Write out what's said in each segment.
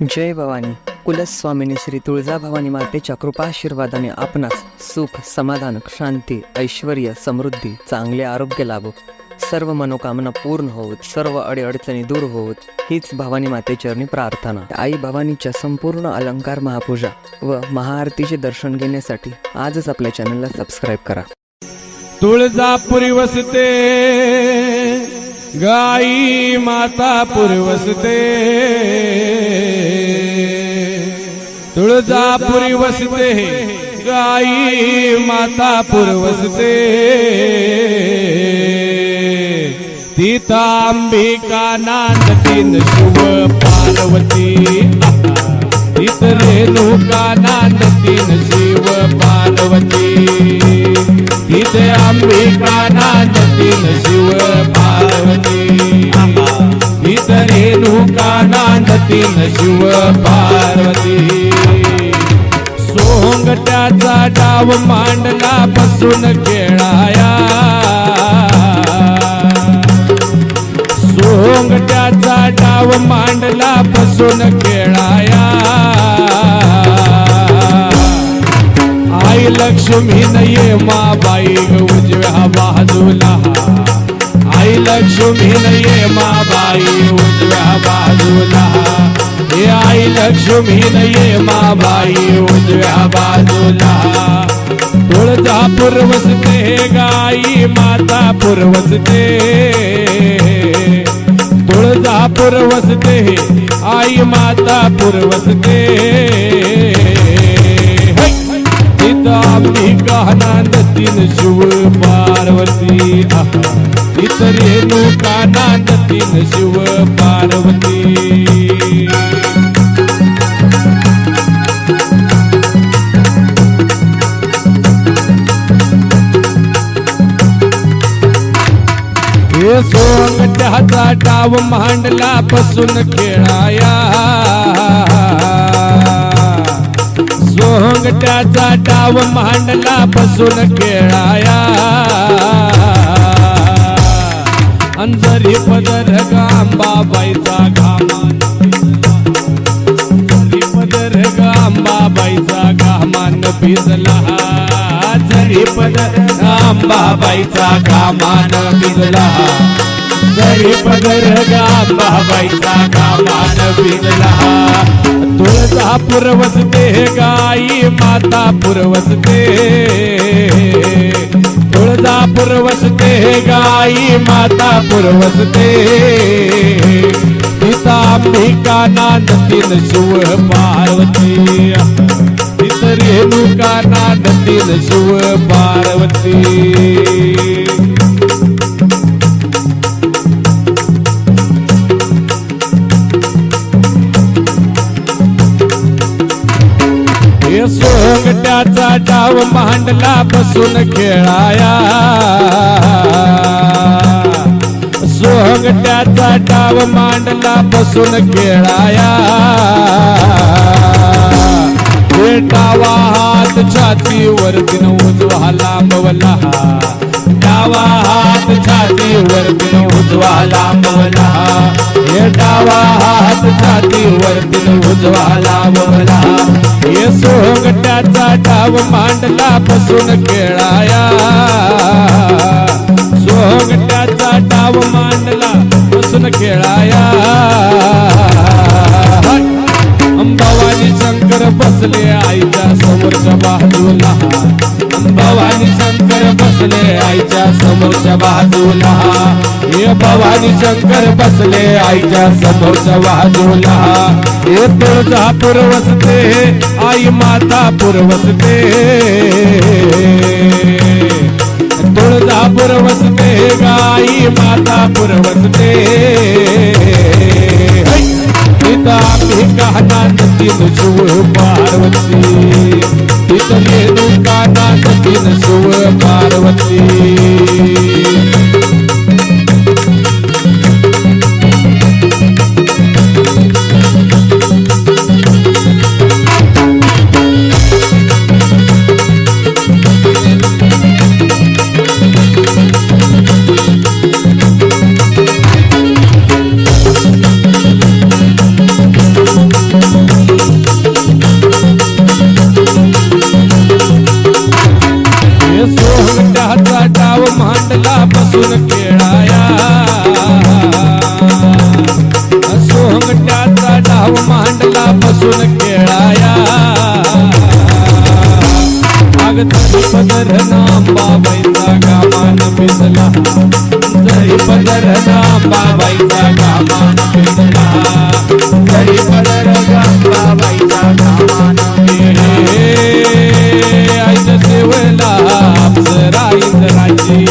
जय भवानी. कुलस्वामिनी श्री तुळजाभवानी मातेच्या कृपाशीर्वादाने आपणास सुख, समाधान, शांती, ऐश्वर्य, समृद्धी, चांगले आरोग्य लाभो, सर्व मनोकामना पूर्ण होत, सर्व अडीअडचणी दूर होत, हीच भवानी मातेचरणी प्रार्थना. आई भवानीच्या संपूर्ण अलंकार महापूजा व महाआरतीचे दर्शन घेण्यासाठी आजच आपल्या चॅनलला सबस्क्राईब करा. तुळजापुरी वसते गाई मातापुर वसते, तुळजापुरी वसते गाई मातापुर वसते, तिथं अंबिका नांदतीन शिव पार्वती, तिथं रेणुका नांदतीन शिव पार्वती, तिथे अंबिका नांदतीन शिव पार्वती, तिथे रेणुका नांदतीन शिव पार्वती. सोंगट्याचा डाव मांडला बसून खेळाया, सोंगट्याचा डाव मांडला बसून खेळाया, आई लक्ष्मी नये माबाई ग उजव्या बाजूला, आई लक्ष्मी नये माबाई उजव्या बाजूला, हे आई लक्ष्मी नये माबाई उजव्या बाजूला. तुळजापूर वसते गाई मातापूर वसते, तुळजापूर वसते आई मातापूर वसते, अंबिका नांदतीन शिव पार्वती, तिथं रेणुका नांदतीन शिव पार्वती. हे सोंगट्याचा डाव मांडला बसून खेळाया, सोंगट्याचा डाव मांडला बसून खेळाया, अंजरी पदर गांबाबाईचा घामान, अंजरी पदर गांबाबाईचा घामान भिजला, जरी पदर गांबाबाईचा घामान भिजला, जरी पदर गांबाबाईचा घामान भिजला. तुळजापूर वसते गाई मातापूर वसते, तुळजापूर वसते गाई मातापूर वसते, तिथं अंबिका नांदतीन शिव पार्वती, तिथं रेणुका नांदतीन शिव पार्वती. सोंगट्याचा डाव मांडला बसून खेळाया, सोंगट्याचा डाव मांडला बसून खेळाया, डावा हात छातीवर दिन उजवा लांबवला, डावा हात छातीवर दिन उजवा लांबवला, हे डावा हात छातीवर दिन उजवा लांबवला. हे सोंगट्याचा डाव मांडला बसून खेळाया, सोंगट्याचा डाव मांडला बसून खेळाया, भवानी शंकर बसले आईच्या समोरच्या बाजूला, भवानी शंकर बसले आईच्या समोरच्या बाजूला, हे भवानी शंकर बसले आईच्या समोरच्या बाजूला. हे तुळजापूर वसते आई मातापूर वसते, तुळजापूर वसते गाई मातापूर वसते, तिथं अंबिका नांदतीन शिव पार्वती, तिथं रेणुका नांदतीन शिव पार्वती. गाव मांडला बसून खेळाया अग तरी पदर नांबाबाईचा गामान पिसला तरी पदर नांबाबाईचा गामान पिसला तरी पदर गंगाबाईचा गामान आईच्या सेवेला अप्सरा इंद्राची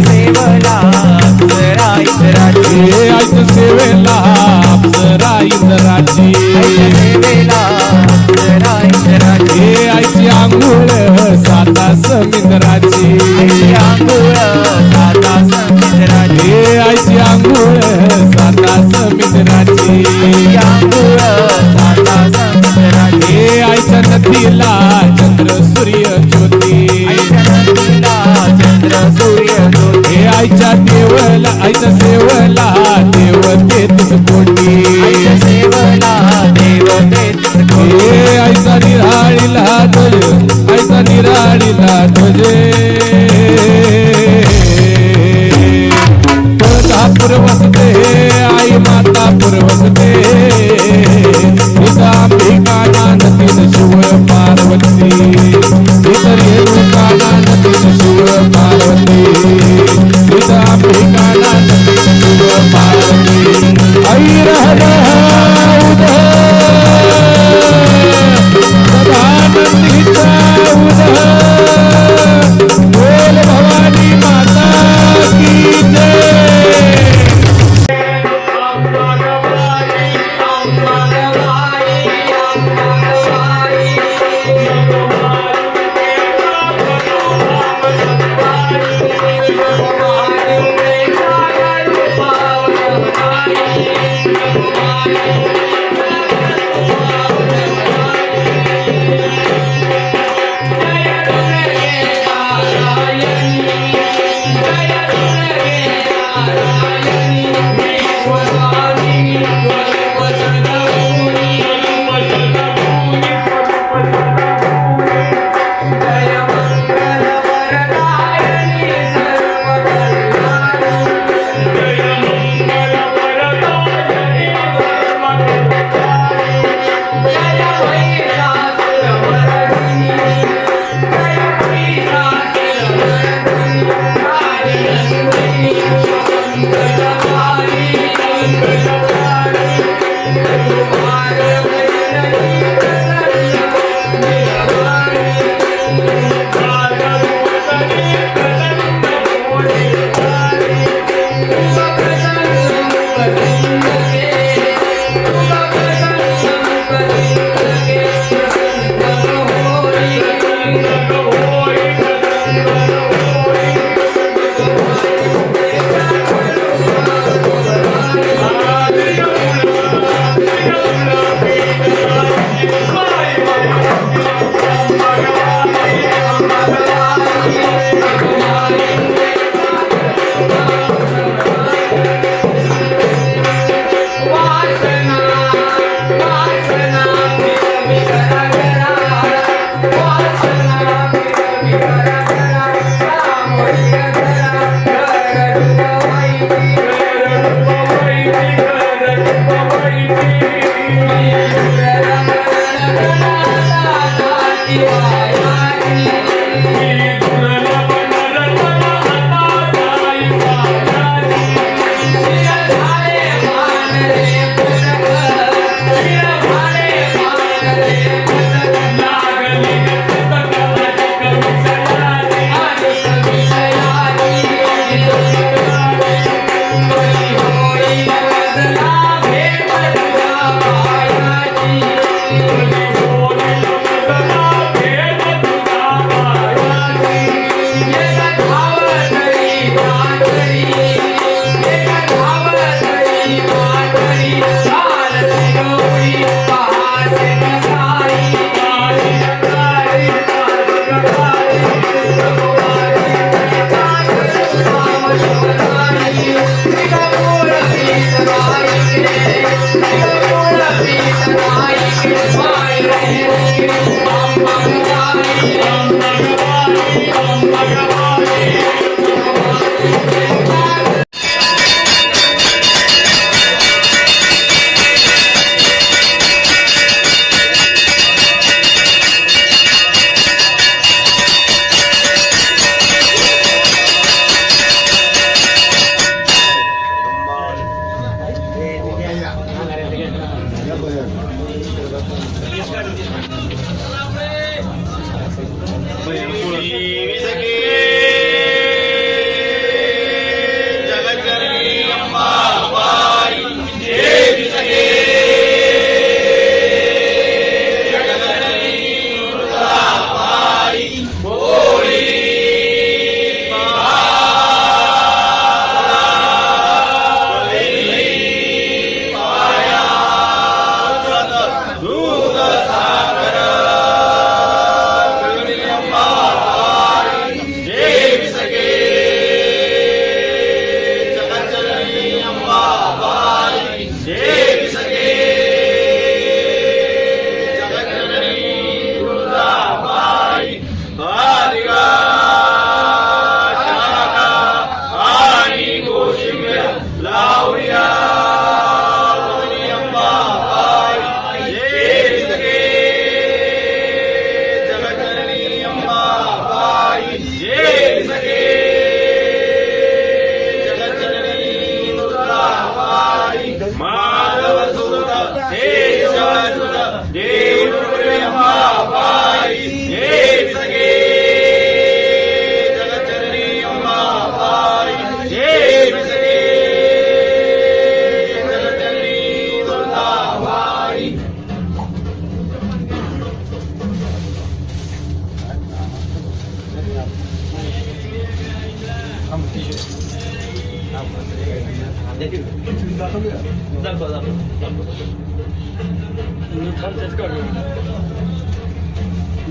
सेवला अप्सरा इंद्राची आईच्या सेवेला अप्सरा इंद्राची सेवेला अप्सरा इंद्राची आईची आंघोळ साता समिंद्राची आंघोळ साता समुद्राची आईची आंघोळ साता समिंद्राची आंघोळ साता समुद्राची आईच्या नदीला चंद्र सूर्य ज्योती चंद्र सूर्य ज्योती आईच्या देवला आईच्या सेवला देव तेच कोटी सेवला देवतेच आईचा निराळीला ध्वज आईचा निराळीला ध्वज तुळजापूर वसते आई मातापूर वसते अंबिका नांदतील शिव पार्वती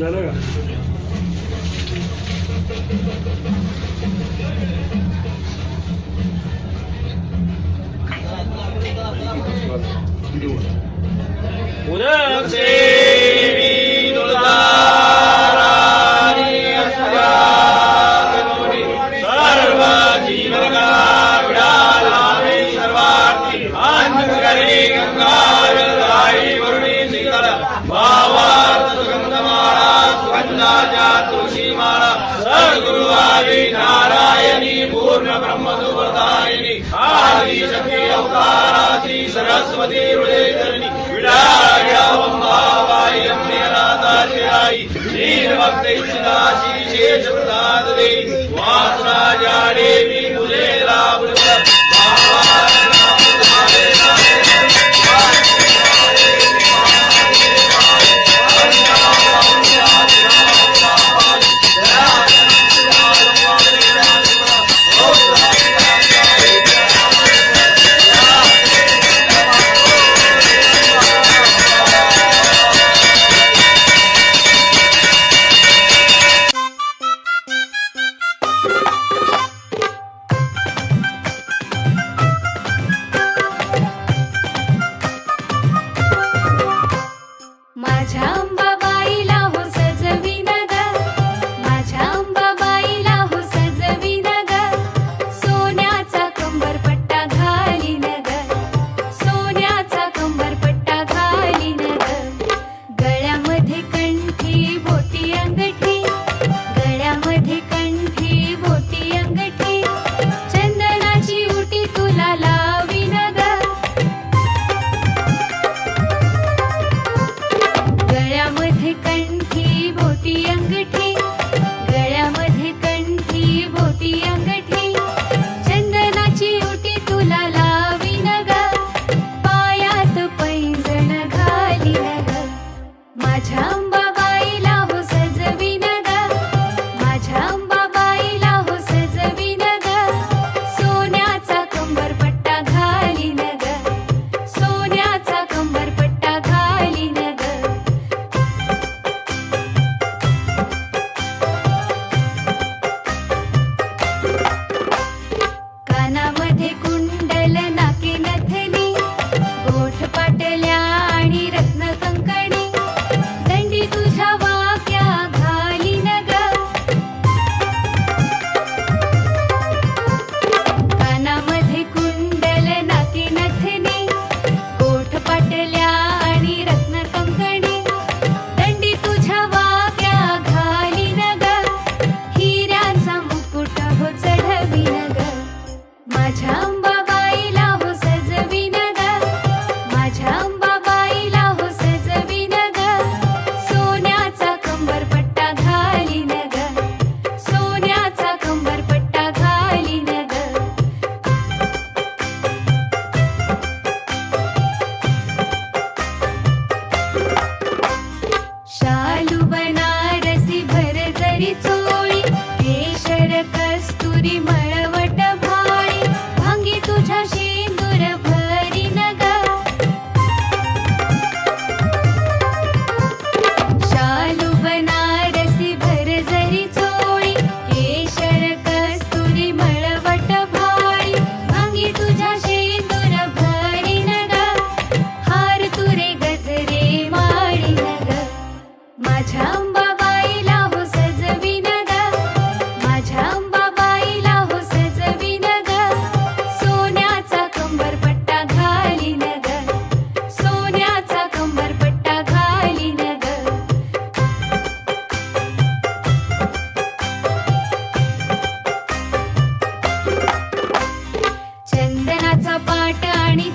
झालं का? सरस्वती हृदयधरणी विडाळ्यावंबाबाई अम्मेनाथाची आई दीन भक्तैक्षिदाशी शेष प्रसाद देवी वासराजा देवी मुले लाभृत माझ्या अंबाबाईला हो सजविन ग, माझ्या अंबाबाईला हो सजविन ग, सोन्याचा कंबरपट्टा घालीन ग, सोन्याचा कंबरपट्टा घालीन ग, गळ्यामध्ये कंठी बोटी अंगठी, गळ्यामध्ये कंठी बोटी अंगठी, चंदनाची उटी तुला लावीन ग, गळ्यामध्ये कंठी बोटी अंगठी, गळ्यामध्ये कंठी बोटी अंगठी, चंदनाची उटी तुला लावीन ग, पायात पैंजण घालीन ग, माझ्या अंबाबाईला हो सजविन ग, माझ्या अंबाबाईला हो सजविन ग, सोन्याचा कंबरपट्टा घालीन ग, सोन्याचा कंबरपट्टा घालीन ग. कानामध्ये कुंडल नाके नथनी, गोठ पाटल्या आणि रत्न कंकणी, दंडी नट आणि